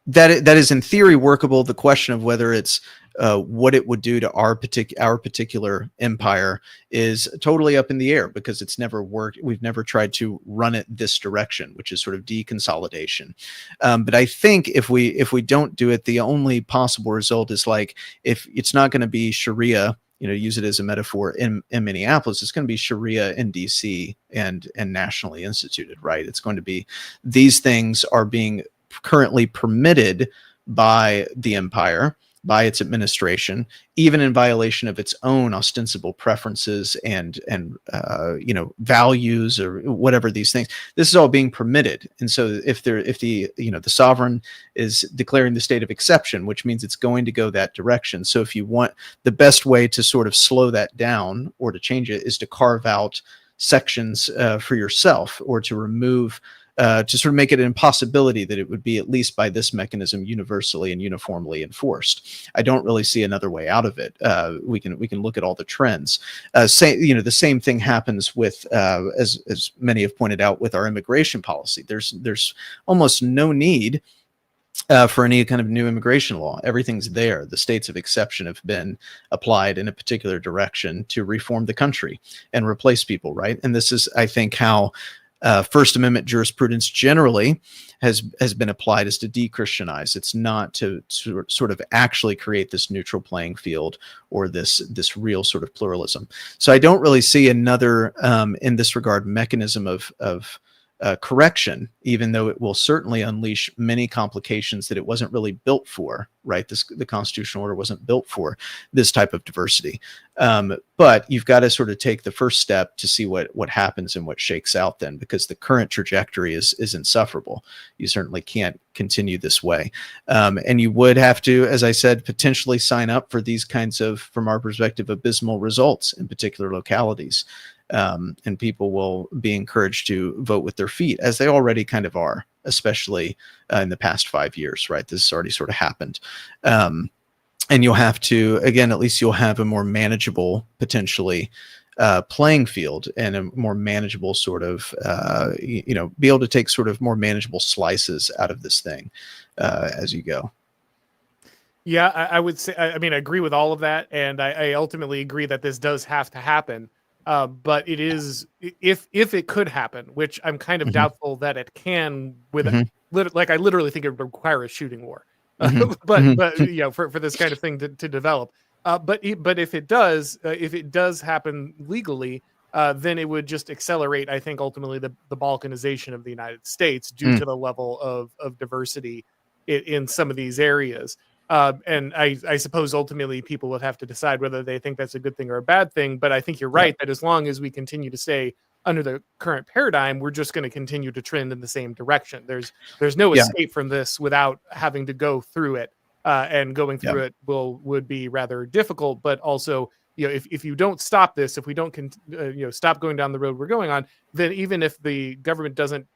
is in theory workable. The question of whether it's what it would do to our particular empire is totally up in the air, because it's never worked. We've never tried to run it this direction, which is sort of deconsolidation. But I think if we don't do it, the only possible result is, like, if it's not going to be Sharia, use it as a metaphor in Minneapolis, it's going to be Sharia in DC and nationally instituted, right? It's going to be, these things are being currently permitted by the empire, by its administration, even in violation of its own ostensible preferences and values or whatever these things. This is all being permitted, and so if the sovereign is declaring the state of exception, which means it's going to go that direction. So if you want, the best way to sort of slow that down or to change it is to carve out sections for yourself, or to remove. To sort of make it an impossibility that it would be, at least by this mechanism, universally and uniformly enforced. I don't really see another way out of it. We can look at all the trends. The same thing happens with, as many have pointed out, with our immigration policy. There's almost no need for any kind of new immigration law. Everything's there. The states of exception have been applied in a particular direction to reform the country and replace people, right? And this is, I think, how First Amendment jurisprudence generally has been applied, is to de-Christianize. It's not to sort of actually create this neutral playing field or this real sort of pluralism. So I don't really see another, in this regard, mechanism of correction, even though it will certainly unleash many complications that it wasn't really built for, right? The constitutional order wasn't built for this type of diversity. But you've got to sort of take the first step to see what happens and what shakes out then, because the current trajectory is insufferable. You certainly can't continue this way. And you would have to, as I said, potentially sign up for these kinds of, from our perspective, abysmal results in particular localities. And people will be encouraged to vote with their feet, as they already kind of are, especially in the past 5 years, right? This has already sort of happened. And you'll have to, again, at least you'll have a more manageable, potentially, playing field, and a more manageable sort of, be able to take sort of more manageable slices out of this thing as you go.
Yeah, I would say, I mean, I agree with all of that. And I ultimately agree that this does have to happen. But it is, if it could happen, which I'm kind of doubtful that it can, with like, I literally think it would require a shooting war. But you know, for this kind of thing to develop. But if it does happen legally, then it would just accelerate, I think, ultimately the balkanization of the United States due to the level of diversity in some of these areas. And I suppose ultimately people would have to decide whether they think that's a good thing or a bad thing. But I think you're right that as long as we continue to stay under the current paradigm, we're just going to continue to trend in the same direction. There's no escape from this without having to go through it. And going through it would be rather difficult. But also, you know, if you don't stop this, if we don't stop going down the road we're going on, then even if the government doesn't,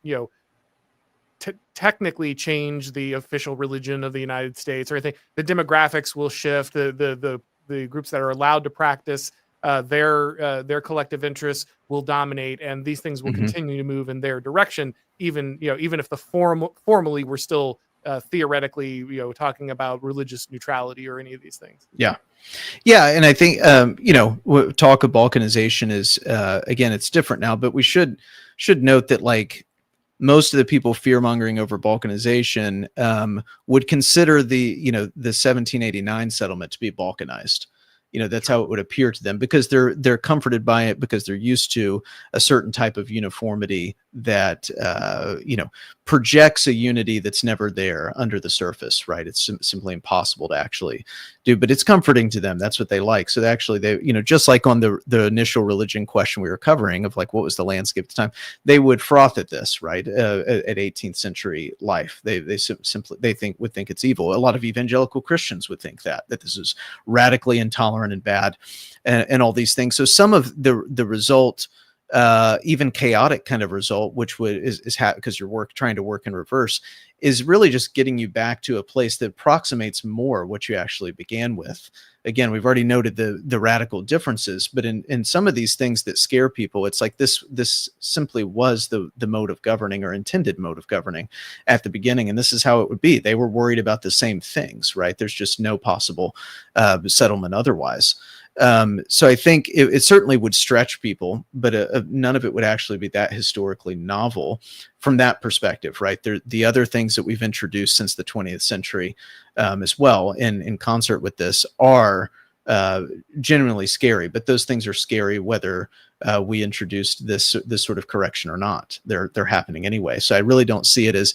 technically change the official religion of the United States or anything, the demographics will shift. The groups that are allowed to practice their collective interests will dominate, and these things will continue to move in their direction. Even if the formally we're still theoretically talking about religious neutrality or any of these things.
Yeah, and I think talk of balkanization is again, it's different now, but we should note that, like, most of the people fear-mongering over balkanization would consider the 1789 settlement to be balkanized. That's how it would appear to them, because they're comforted by it, because they're used to a certain type of uniformity that projects a unity that's never there under the surface, right? It's simply impossible to actually do, but it's comforting to them. That's what they like. So they just like on the initial religion question we were covering of, like, what was the landscape at the time, they would froth at this, right? At 18th century life, they simply would think it's evil. A lot of evangelical Christians would think that this is radically intolerant and bad, and all these things. So some of the result, even chaotic kind of result, which is because you're trying to work in reverse, is really just getting you back to a place that approximates more what you actually began with. Again, we've already noted the radical differences, but in some of these things that scare people, it's like this simply was the mode of governing, or intended mode of governing at the beginning, and this is how it would be. They were worried about the same things, right? There's just no possible settlement otherwise. So I think it certainly would stretch people, but none of it would actually be that historically novel from that perspective, right? The other things that we've introduced since the 20th century as well, in concert with this, are genuinely scary. But those things are scary whether we introduced this sort of correction or not. They're happening anyway. So I really don't see it as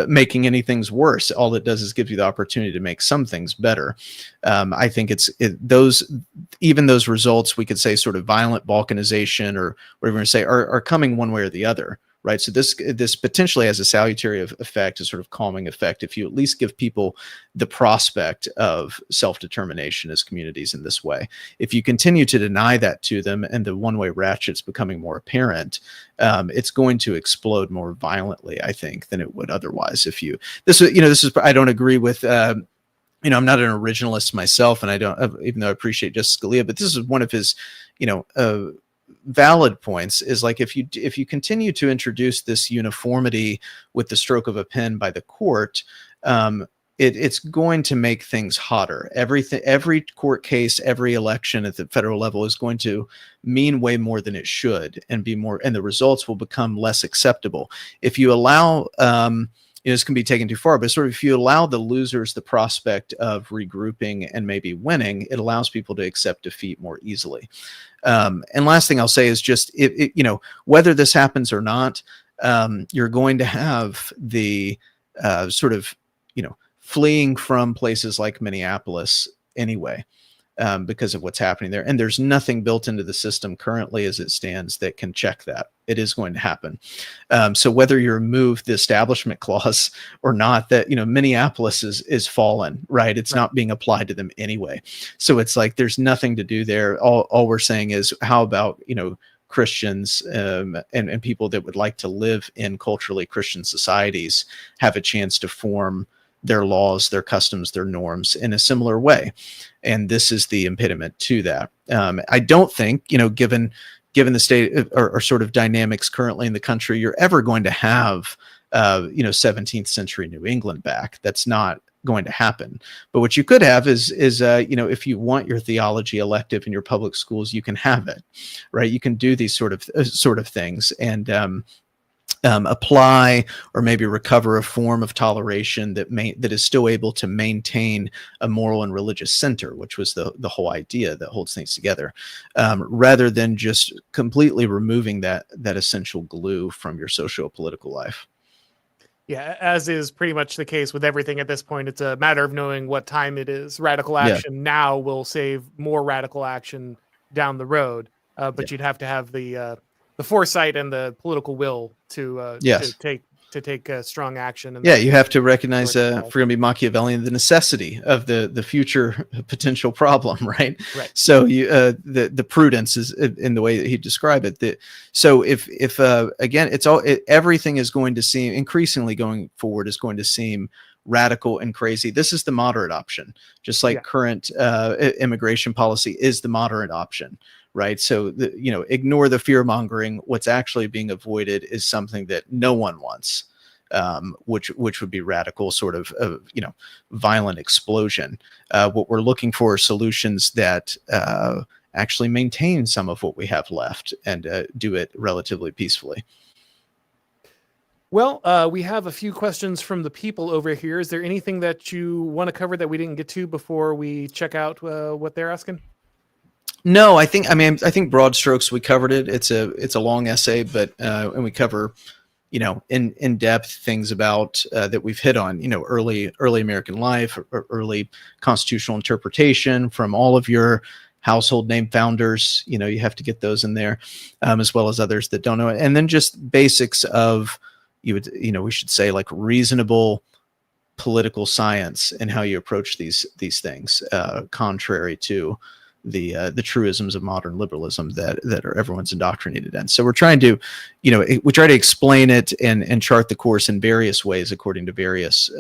making any things worse. All it does is give you the opportunity to make some things better. I think even those results, we could say sort of violent balkanization, or whatever you want to say, are coming one way or the other, right? So this potentially has a salutary effect, a sort of calming effect, if you at least give people the prospect of self-determination as communities in this way. If you continue to deny that to them, and the one-way ratchet's becoming more apparent, it's going to explode more violently, I think, than it would otherwise. I don't agree with, I'm not an originalist myself, and I don't, even though I appreciate Justice Scalia, but this is one of his, valid points is like if you continue to introduce this uniformity with the stroke of a pen by the court, it's going to make things hotter. Every court case, every election at the federal level is going to mean way more than it should, and the results will become less acceptable. If you allow, this can be taken too far, but sort of if you allow the losers the prospect of regrouping and maybe winning, it allows people to accept defeat more easily. And last thing I'll say is just, whether this happens or not, you're going to have the sort of, fleeing from places like Minneapolis anyway, because of what's happening there. And there's nothing built into the system currently as it stands that can check that. It is going to happen. So whether you remove the establishment clause or not, that, Minneapolis is fallen, right? It's not being applied to them anyway. So it's like, there's nothing to do there. All we're saying is, how about, Christians and people that would like to live in culturally Christian societies have a chance to form their laws, their customs, their norms in a similar way. And this is the impediment to that. I don't think, given the state or sort of dynamics currently in the country, you're ever going to have, 17th century New England back. That's not going to happen. But what you could have is if you want your theology elective in your public schools, you can have it, right? You can do these sort of things and apply or maybe recover a form of toleration that is still able to maintain a moral and religious center, which was the whole idea that holds things together, rather than just completely removing that essential glue from your socio-political life.
Yeah, as is pretty much the case with everything at this point. It's a matter of knowing what time it is. Radical action now will save more radical action down the road, but you'd have to have the foresight and the political will to take strong action. And
you have to recognize, if we're going to be Machiavellian, the necessity of the future potential problem, right?
Right.
So the prudence is in the way that he described it. So if again, everything is going to seem increasingly going forward is going to seem radical and crazy. This is the moderate option, just like current immigration policy is the moderate option. Right. So, ignore the fear mongering. What's actually being avoided is something that no one wants, which would be radical sort of, violent explosion. What we're looking for are solutions that actually maintain some of what we have left and do it relatively peacefully.
Well, we have a few questions from the people over here. Is there anything that you want to cover that we didn't get to before we check out what they're asking?
No, I think broad strokes we covered it. It's a long essay, but and we cover, in depth things about that we've hit on, early American life, or early constitutional interpretation from all of your household name founders. You have to get those in there, as well as others that don't know it, and then just basics of we should say like reasonable political science and how you approach these things, contrary to the truisms of modern liberalism that are everyone's indoctrinated in. So we're trying to, we try to explain it and chart the course in various ways according to various,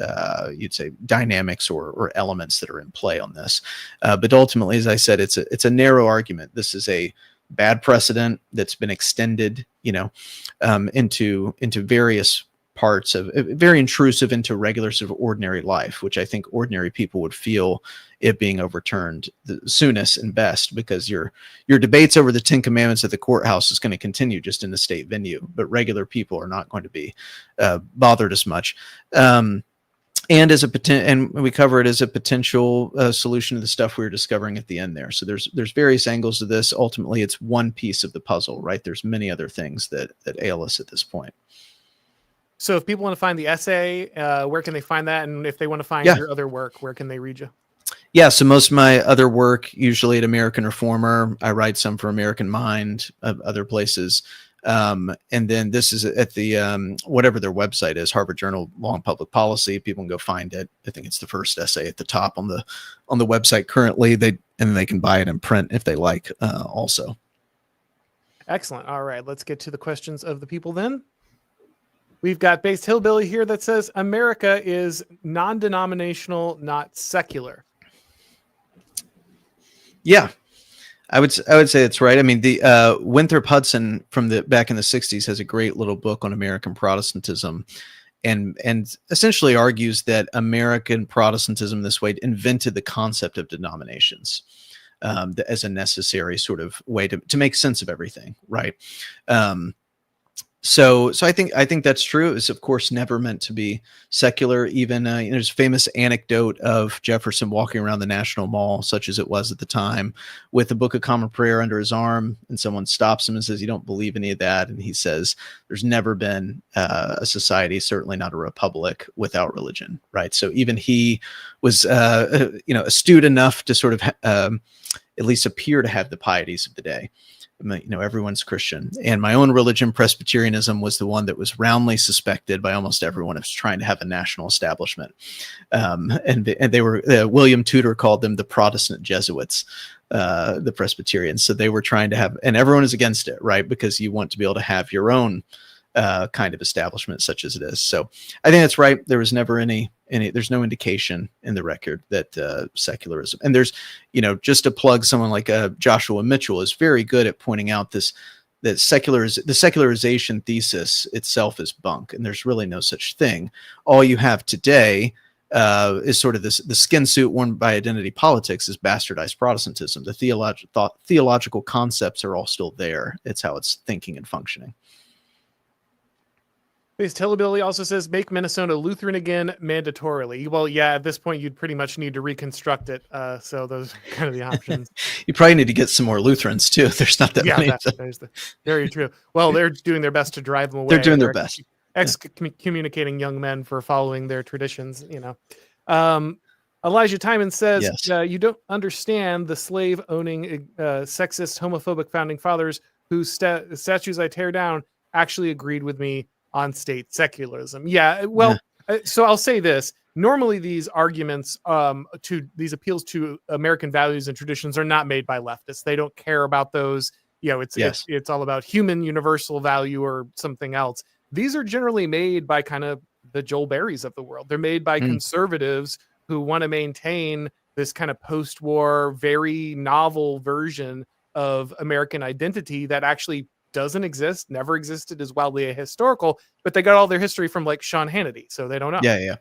you'd say, dynamics or elements that are in play on this. But ultimately, as I said, it's a narrow argument. This is a bad precedent that's been extended, into various parts of very intrusive into regular sort of ordinary life, which I think ordinary people would feel it being overturned the soonest and best, because your debates over the 10 Commandments at the courthouse is going to continue just in the state venue, but regular people are not going to be bothered as much. And we cover it as a potential solution to the stuff we were discovering at the end there. So there's various angles to this. Ultimately, it's one piece of the puzzle, right? There's many other things that ail us at this point.
So if people want to find the essay, where can they find that? And if they want to find your other work, where can they read you?
Yeah, so most of my other work, usually at American Reformer. I write some for American Mind, other places. And then this is at the whatever their website is, Harvard Journal Law and Public Policy. People can go find it. I think it's the first essay at the top on the website currently. And they can buy it in print if they like also.
Excellent. All right, let's get to the questions of the people then. We've got Based Hillbilly here that says America is non-denominational, not secular.
Yeah. I would say it's right. I mean, the Winthrop Hudson from the back in the 60s has a great little book on American Protestantism, and essentially argues that American Protestantism this way invented the concept of denominations as a necessary sort of way to make sense of everything, right? So I think that's true. It was, of course, never meant to be secular. Even there's a famous anecdote of Jefferson walking around the National Mall, such as it was at the time, with the Book of Common Prayer under his arm, and someone stops him and says, "You don't believe any of that?" And he says, "There's never been a society, certainly not a republic, without religion." Right. So even he was, astute enough to sort of at least appear to have the pieties of the day. Everyone's Christian, and my own religion, Presbyterianism, was the one that was roundly suspected by almost everyone of trying to have a national establishment. And they were, William Tudor called them the Protestant Jesuits, the Presbyterians. So they were trying to have, and everyone is against it, right? Because you want to be able to have your own kind of establishment, such as it is. So I think that's right. There was never there's no indication in the record that secularism, and there's, just to plug someone like Joshua Mitchell is very good at pointing out that the secularization thesis itself is bunk, and there's really no such thing. All you have today is sort of the skin suit worn by identity politics is bastardized Protestantism. The theological concepts are all still there. It's how it's thinking and functioning.
Telebilly also says, make Minnesota Lutheran again mandatorily. Well, yeah, at this point, you'd pretty much need to reconstruct it. So those are kind of the options.
You probably need to get some more Lutherans, too. There's not that many.
Very true. Well, they're doing their best to drive them away.
They're doing their best.
Excommunicating young men for following their traditions, Elijah Timon says, yes. You don't understand the slave-owning, sexist, homophobic founding fathers whose statues I tear down actually agreed with me on state secularism. Yeah, well, so I'll say this. Normally, these arguments these appeals to American values and traditions are not made by leftists. They don't care about those. It's all about human universal value or something else. These are generally made by kind of the Joel Berrys of the world. They're made by conservatives who want to maintain this kind of post-war, very novel version of American identity that actually doesn't exist, never existed, is wildly ahistorical, but they got all their history from like Sean Hannity, so they don't know.
Yeah.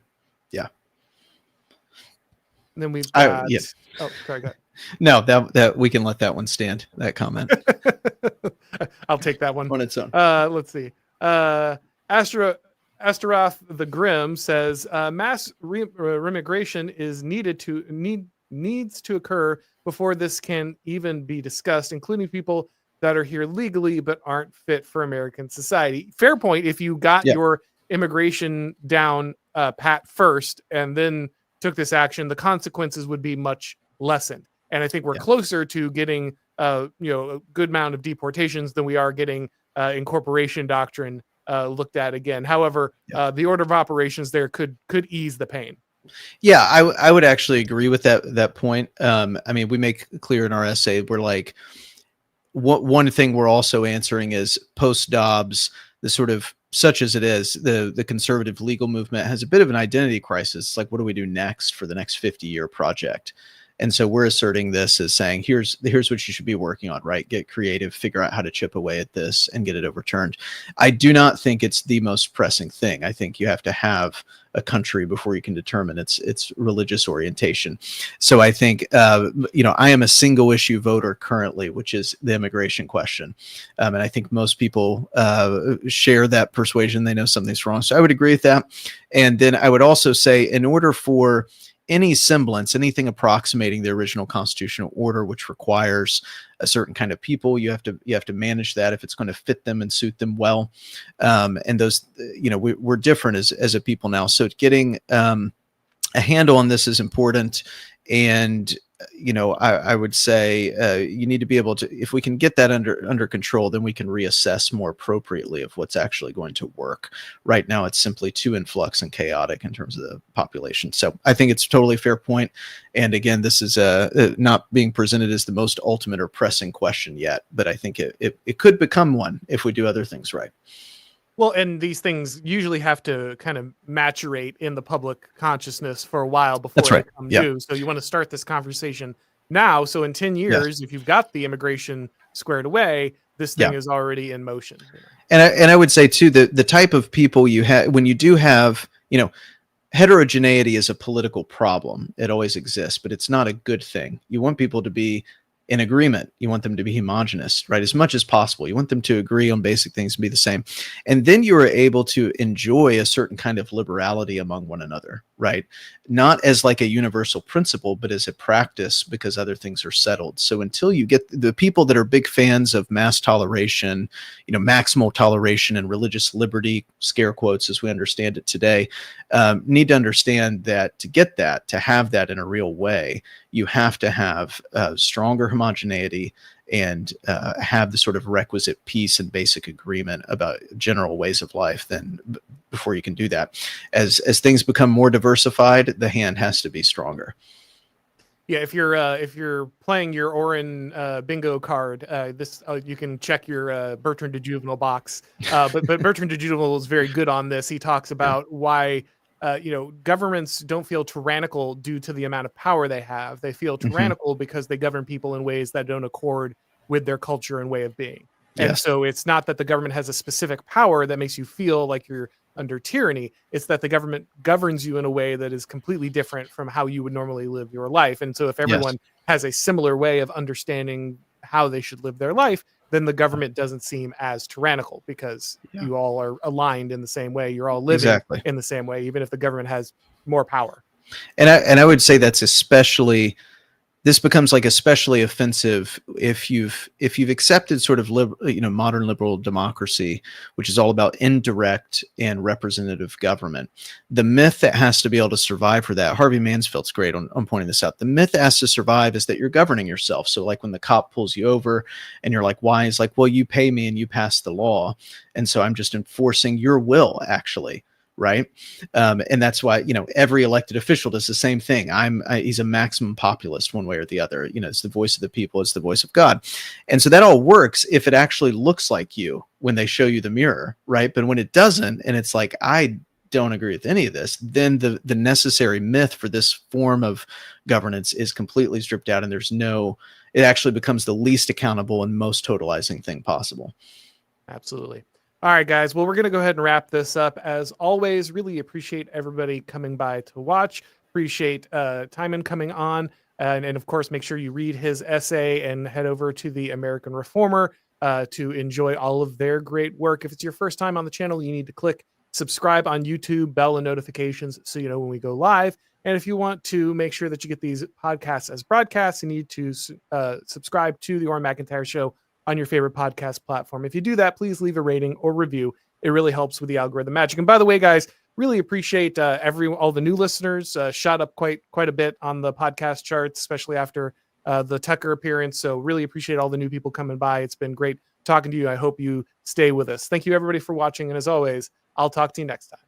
And then we've got... Oh, sorry, go ahead.
No, that we can let that one stand, that comment.
I'll take that one.
On its own.
Let's see. Astaroth the Grim says, mass remigration is needs to occur before this can even be discussed, including people that are here legally but aren't fit for American society. Fair point. If you got your immigration down pat first and then took this action, the consequences would be much lessened. And I think we're closer to getting a good amount of deportations than we are getting incorporation doctrine looked at again. However, the order of operations there could ease the pain.
Yeah, I would actually agree with that point. I mean, we make clear in our essay, we're like, one thing we're also answering is post-Dobbs, the sort of, such as it is, the conservative legal movement has a bit of an identity crisis. It's like, what do we do next for the next 50-year project? And so we're asserting this as saying, here's what you should be working on, right? Get creative, figure out how to chip away at this and get it overturned. I do not think it's the most pressing thing. I think you have to have a country before you can determine its religious orientation. So I think, I am a single issue voter currently, which is the immigration question. And I think most people share that persuasion. They know something's wrong. So I would agree with that. And then I would also say, in order for any semblance, anything approximating the original constitutional order, which requires a certain kind of people, you have to manage that if it's going to fit them and suit them well. And those, we're different as a people now. So getting a handle on this is important. And, I would say you need to be able to, if we can get that under control, then we can reassess more appropriately of what's actually going to work. Right now, it's simply too influx and chaotic in terms of the population. So I think it's a totally fair point. And again, this is not being presented as the most ultimate or pressing question yet, but I think it could become one if we do other things right.
Well, and these things usually have to kind of maturate in the public consciousness for a while before they come due. So you want to start this conversation now. So in 10
Yes.
years, if you've got the immigration squared away, this thing
Yeah.
is already in motion.
And I would say too, the type of people you have, when you do have, heterogeneity is a political problem. It always exists, but it's not a good thing. You want people to be in agreement. You want them to be homogenous, right? As much as possible. You want them to agree on basic things and be the same. And then you are able to enjoy a certain kind of liberality among one another, right? Not as like a universal principle, but as a practice because other things are settled. So until you get the people that are big fans of mass toleration, maximal toleration and religious liberty, scare quotes as we understand it today, need to understand that to have that in a real way, you have to have stronger homogeneity and have the sort of requisite peace and basic agreement about general ways of life. Then before you can do that, as things become more diversified, the hand has to be stronger.
Yeah, if you're playing your Auron bingo card, you can check your Bertrand de Juvenal box. But Bertrand de Juvenal is very good on this. He talks about why governments don't feel tyrannical due to the amount of power they have. They feel tyrannical because they govern people in ways that don't accord with their culture and way of being. And
Yes.
so it's not that the government has a specific power that makes you feel like you're under tyranny. It's that the government governs you in a way that is completely different from how you would normally live your life. And so if everyone has a similar way of understanding how they should live their life, then the government doesn't seem as tyrannical because you all are aligned in the same way. You're all living in the same way, even if the government has more power.
And I would say this becomes like especially offensive if you've accepted sort of modern liberal democracy, which is all about indirect and representative government. The myth that has to be able to survive for that, Harvey Mansfield's great on pointing this out. The myth that has to survive is that you're governing yourself. So like when the cop pulls you over and you're like, why? He's like, well, you pay me and you pass the law. And so I'm just enforcing your will, actually. Right. And that's why, every elected official does the same thing. He's a maximum populist one way or the other. It's the voice of the people. It's the voice of God. And so that all works if it actually looks like you when they show you the mirror. Right. But when it doesn't, and it's like, I don't agree with any of this, then the necessary myth for this form of governance is completely stripped out. And it actually becomes the least accountable and most totalizing thing possible.
Absolutely. All right, guys. Well, we're going to go ahead and wrap this up. As always, really appreciate everybody coming by to watch. Appreciate Timon coming on. And of course, make sure you read his essay and head over to the American Reformer to enjoy all of their great work. If it's your first time on the channel, you need to click subscribe on YouTube, bell and notifications so you know when we go live. And if you want to make sure that you get these podcasts as broadcasts, you need to subscribe to the Auron MacIntyre Show on your favorite podcast platform. If you do that, please leave a rating or review. It really helps with the algorithm magic. And by the way, guys, really appreciate all the new listeners. Shot up quite a bit on the podcast charts, especially after the Tucker appearance. So really appreciate all the new people coming by. It's been great talking to you. I hope you stay with us. Thank you, everybody, for watching. And as always, I'll talk to you next time.